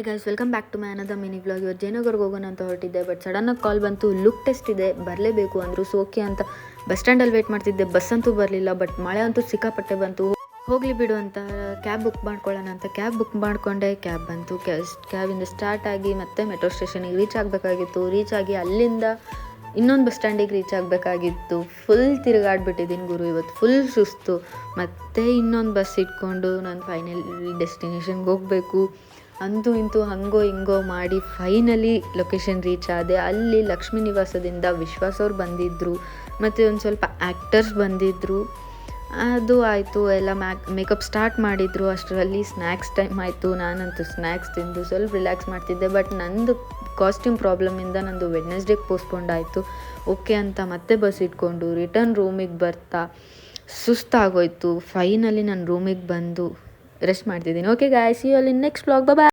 Hey guys, welcome back to my another mini vlog. ಇವತ್ತು ಜಯನಗರ್ಗೆ ಹೋಗೋಣ ಅಂತ ಹೊರಟಿದ್ದೆ. ಬಟ್ ಸಡನ್ನಾಗಿ ಕಾಲ್ ಬಂತು, ಲುಕ್ ಟೆಸ್ಟ್ ಇದೆ, ಬರಲೇಬೇಕು ಅಂದರು. ಸೋಕೆ ಅಂತ ಬಸ್ ಸ್ಟ್ಯಾಂಡಲ್ಲಿ ವೇಟ್ ಮಾಡ್ತಿದ್ದೆ. ಬಸ್ ಅಂತೂ ಬರಲಿಲ್ಲ. ಬಟ್ ಮಳೆ ಅಂತೂ ಸಿಕ್ಕಾಪಟ್ಟೆ ಬಂತು. ಹೋಗಲಿ ಬಿಡು ಅಂತ ಕ್ಯಾಬ್ ಬುಕ್ ಮಾಡ್ಕೊಳ್ಳೋಣ ಅಂತ ಕ್ಯಾಬ್ ಬುಕ್ ಮಾಡಿಕೊಂಡೆ. ಕ್ಯಾಬ್ ಬಂತು. ಕ್ಯಾಬಿಂದ ಸ್ಟಾರ್ಟ್ ಆಗಿ ಮತ್ತೆ ಮೆಟ್ರೋ ಸ್ಟೇಷನಿಗೆ ರೀಚ್ ಆಗಬೇಕಾಗಿತ್ತು. ರೀಚ್ ಆಗಿ ಅಲ್ಲಿಂದ ಇನ್ನೊಂದು ಬಸ್ ಸ್ಟ್ಯಾಂಡಿಗೆ ರೀಚ್ ಆಗಬೇಕಾಗಿತ್ತು. ಫುಲ್ ತಿರುಗಾಡ್ಬಿಟ್ಟಿದ್ದೀನಿ ಗುರು ಇವತ್ತು. ಫುಲ್ ಸುಸ್ತು. ಮತ್ತೆ ಇನ್ನೊಂದು ಬಸ್ ಇಟ್ಕೊಂಡು ನಾನು ಫೈನಲಿ ಡೆಸ್ಟಿನೇಷನ್ಗೆ ಹೋಗಬೇಕು. ಅಂತೂ ಇಂತೂ ಹಂಗೋ ಹಿಂಗೋ ಮಾಡಿ ಫೈನಲಿ ಲೊಕೇಶನ್ ರೀಚ್ ಆದೆ. ಅಲ್ಲಿ ಲಕ್ಷ್ಮೀ ನಿವಾಸದಿಂದ ವಿಶ್ವಾಸ್ ಅವ್ರು ಬಂದಿದ್ದರು, ಮತ್ತು ಒಂದು ಸ್ವಲ್ಪ ಆ್ಯಕ್ಟರ್ಸ್ ಬಂದಿದ್ದರು. ಅದು ಆಯಿತು. ಎಲ್ಲ ಮೇಕಪ್ ಸ್ಟಾರ್ಟ್ ಮಾಡಿದರು. ಅಷ್ಟರಲ್ಲಿ ಸ್ನ್ಯಾಕ್ಸ್ ಟೈಮ್ ಆಯಿತು. ನಾನಂತೂ ಸ್ನ್ಯಾಕ್ಸ್ ತಿಂದು ಸ್ವಲ್ಪ ರಿಲ್ಯಾಕ್ಸ್ ಮಾಡ್ತಿದ್ದೆ. ಬಟ್ ನಂದು ಕಾಸ್ಟ್ಯೂಮ್ ಪ್ರಾಬ್ಲಮಿಂದ ನಂದು ವೆಡ್ನೆಸ್ಡೇಗೆ ಪೋಸ್ಟ್ಪೋಂಡ್ ಆಯಿತು. ಓಕೆ ಅಂತ ಮತ್ತೆ ಬಸ್ ಇಟ್ಕೊಂಡು ರಿಟರ್ನ್ ರೂಮಿಗೆ ಬರ್ತಾ ಸುಸ್ತಾಗೋಯ್ತು. ಫೈನಲಿ ನಾನು ರೂಮಿಗೆ ಬಂದು ರೆಸ್ಟ್ ಮಾಡ್ತಿದ್ದೀನಿ. Okay guys, see you all in next vlog. Bye.